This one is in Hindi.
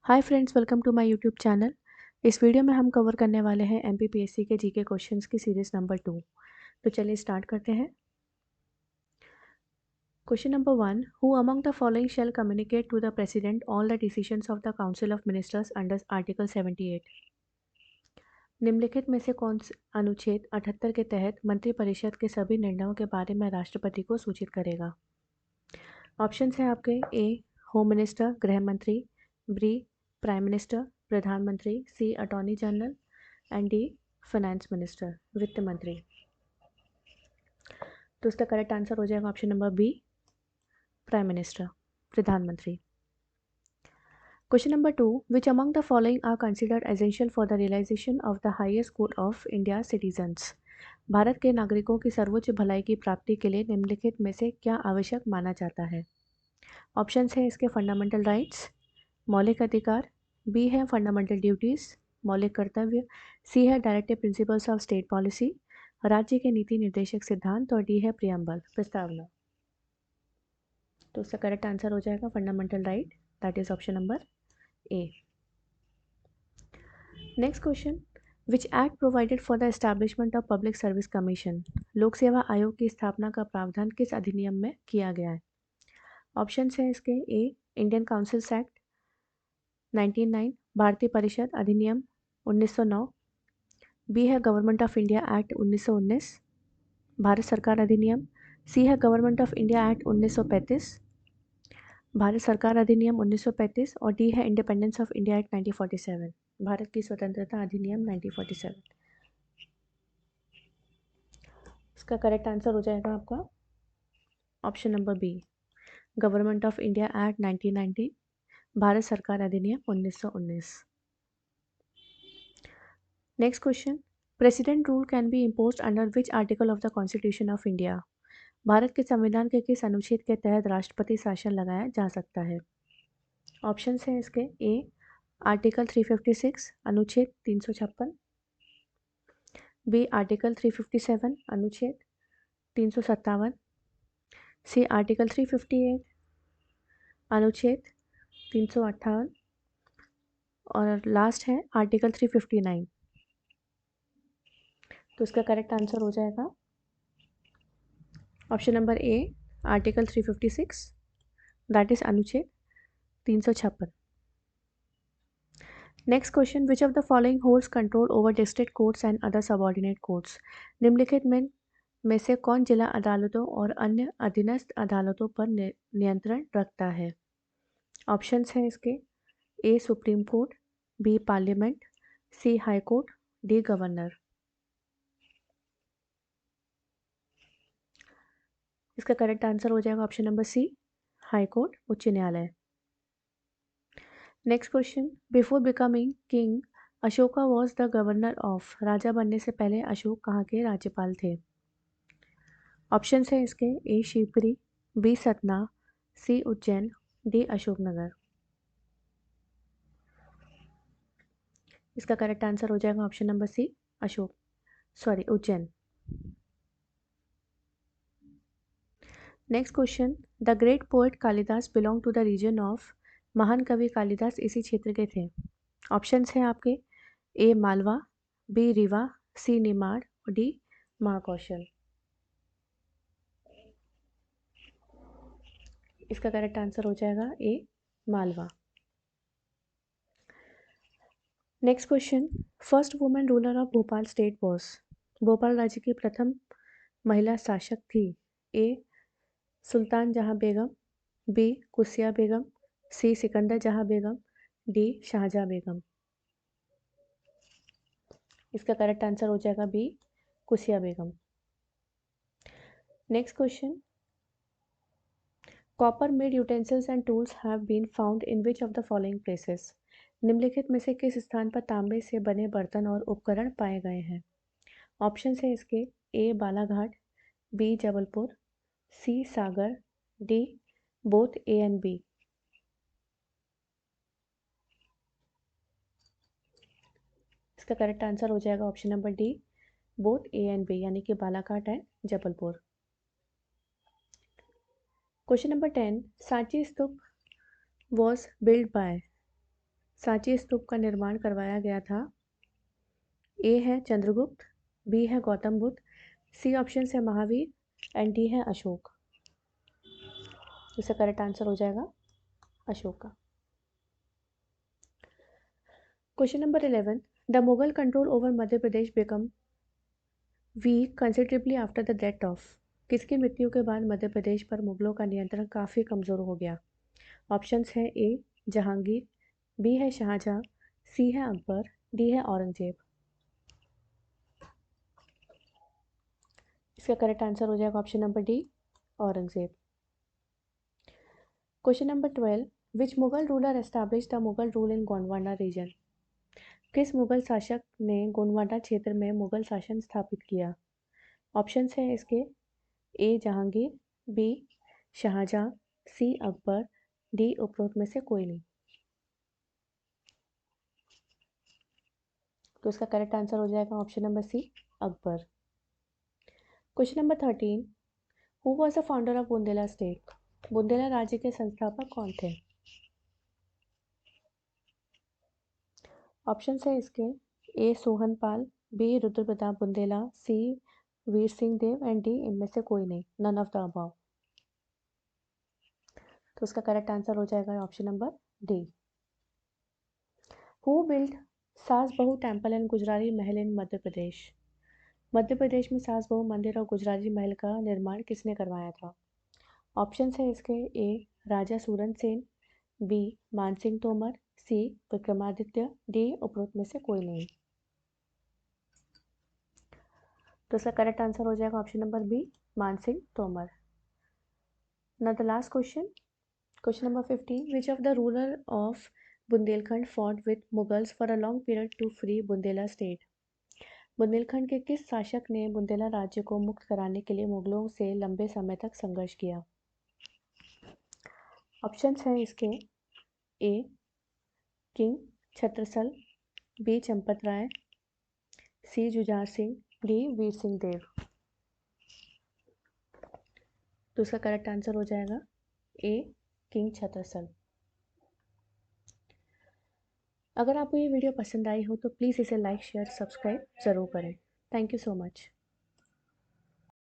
Hi friends, welcome to my YouTube channel. इस वीडियो में हम कवर करने वाले हैं एमपीपीएससी के जीके क्वेश्चंस की सीरीज नंबर 2। तो चलिए स्टार्ट करते हैं। Question number 1, who among the following shall communicate to the president all the decisions of the council of ministers under article 78। निम्नलिखित में से कौन से अनुच्छेद 78 के तहत मंत्रिपरिषद के सभी निर्णयों के बारे में राष्ट्रपति को सूचित करेगा? ऑप्शन है आपके ए होम मिनिस्टर गृह मंत्री, बी प्राइम मिनिस्टर प्रधानमंत्री, C attorney general and D finance minister वित्त मंत्री। तो इसका करेक्ट आंसर हो जाएगा option number B prime minister प्रधानमंत्री। Question number 2, which among the following are considered essential for the realisation of the highest good of India citizens? Bharat के नागरिकों की सर्वोच्च भलाई की प्राप्ति के लिए निम्नलिखित में से क्या आवश्यक माना जाता है? ऑप्शंस है इसके फंडामेंटल राइट्स, मौलिक अधिकार, बी है फंडामेंटल ड्यूटीज मौलिक कर्तव्य, सी है directive principles of state policy राज्य के नीति निर्देशक सिद्धांत और डी है प्रियम्बल प्रस्तावना। तो इसका करेक्ट आंसर हो जाएगा fundamental right, that is option number A. Next question, which act provided for the establishment of public service commission? लोक सेवा आयोग की स्थापना का प्रावधान किस अधिनियम में किया गया है? ऑप्शन है इसके ए इंडियन काउंसिल्स एक्ट 1909, भारतीय परिषद अधिनियम 1909, बी है government of India act 1919, Bharat सरकार अधिनियम, सी है government of India act 1935, Bharat सरकार अधिनियम 1935 और डी है independence of India act 1947, Bharat की स्वतंत्रता अधिनियम 1947। इसका करेक्ट आंसर हो जाएगा आपका option number B government of India act 1919, Bharat सरकार अधिनियम 1919। Next question, president rule can be imposed under which article of the constitution of India? Bharat के संविधान के किस अनुच्छेद के तहत राष्ट्रपति शासन लगाया जा सकता है? ऑप्शन है इसके ए आर्टिकल 356 अनुच्छेद 356, बी आर्टिकल 357 अनुच्छेद 357, सी आर्टिकल 358 अनुच्छेद 358 और लास्ट है आर्टिकल 359। तो इसका करेक्ट आंसर हो जाएगा option number A article 356, that is अनुच्छेद 356। Next question, which of the following holds control over district courts and other subordinate courts? निम्नलिखित में से कौन जिला अदालतों और अन्य अधीनस्थ अदालतों पर नियंत्रण रखता है? ऑप्शंस हैं इसके A supreme court, B parliament, C high court, D governor. इसका करेक्ट आंसर हो जाएगा option number C high court उच्च न्यायालय। Next question, before becoming king Ashoka was the governor of? राजा बनने से पहले अशोक कहाँ के राज्यपाल थे? ऑप्शन है इसके A Shivpuri, B Satna, C Ujjain, D Ashoknagar. इसका करेक्ट आंसर हो जाएगा option number C Ujjain. Next question, the great poet Kalidas belong to the region of? महान कवि कालिदास इसी क्षेत्र के थे। ऑप्शंस हैं आपके A Malwa, B Rewa, C Nimar और डी महाकौशल। इसका करेक्ट आंसर हो जाएगा A Malwa. Next question, first women ruler of Bhopal state was? Bhopal राज्य की प्रथम महिला शासक थी। ए सुल्तान जहां बेगम, बी कुसिया बेगम, सी सिकंदर जहां बेगम, डी शाहजहां बेगम। इसका करेक्ट आंसर हो जाएगा B Qudsia Begum. Next question, copper made utensils and tools have been found in which of the following places? निम्नलिखित में से किस स्थान पर तांबे से बने बर्तन और उपकरण पाए गए हैं? ऑप्शन है इसके A Balaghat, B Jabalpur, C Sagar, D both A and B. इसका करेक्ट आंसर हो जाएगा option number D both A and B, यानी कि Balaghat and Jabalpur. Question number 10, Sanchi stupa was build by? Sanchi stupa का निर्माण करवाया गया था? ए है चंद्रगुप्त, बी है गौतम बुद्ध, सी ऑप्शन है महावीर एंड डी है अशोक। इसका करेक्ट आंसर हो जाएगा अशोक का। Question number 11, the Mughal control over Madhya Pradesh become weak considerably after the death of. किसकी मृत्यु के बाद मध्य प्रदेश पर मुगलों का नियंत्रण काफ़ी कमज़ोर हो गया? ऑप्शंस है ए जहांगीर, बी है शाहजहां, सी है अकबर, डी है औरंगजेब। इसका करेक्ट आंसर हो जाएगा option number D Aurangzeb. Question number 12, which Mughal ruler establish the Mughal rule in Gondwana region. किस मुगल शासक ने गोंडवाना क्षेत्र में मुगल शासन स्थापित किया? ऑप्शंस है इसके ए जहांगीर, बी शाहजहां, सी अकबर, डी उपरोक्त में से कोई नहीं। तो इसका करेक्ट आंसर हो जाएगा option number C Akbar. Question number 13, who was the founder of Bundela state. Bundela राज्य के संस्थापक कौन थे? ऑप्शन है इसके A Sohanpal, B Rudra Pratap Bundela, C Veer Singh Deo and D इनमें से कोई नहीं, नन ऑफ द अबव। तो उसका करेक्ट आंसर हो जाएगा option number D. Who build सास बहू टेम्पल एंड गुजरारी महल इन मध्य प्रदेश। मध्य प्रदेश में सास बहू मंदिर और गुजरारी महल का निर्माण किसने करवाया था? ऑप्शन है इसके ए राजा सूरन सेन, बी मानसिंह तोमर, सी विक्रमादित्य, डी उपरोक्त में से कोई नहीं। तो इसका करेक्ट आंसर हो जाएगा option number B Mansingh Tomar. Now the last question, question number 15, which of the ruler of Bundelkhand fought with Mughals for a long period to free Bundela state. Bundelkhand के किस शासक ने बुंदेला राज्य को मुक्त कराने के लिए मुगलों से लंबे समय तक संघर्ष किया? ऑप्शंस हैं इसके A king Chhatrasal, B Champat Rai, C Jujhar Singh, D Veer Singh Deo. तो इसका करेक्ट आंसर हो जाएगा ए किंग छत्रसल। अगर आपको ये वीडियो पसंद आई हो तो प्लीज़ इसे लाइक शेयर सब्सक्राइब ज़रूर करें। Thank you so much.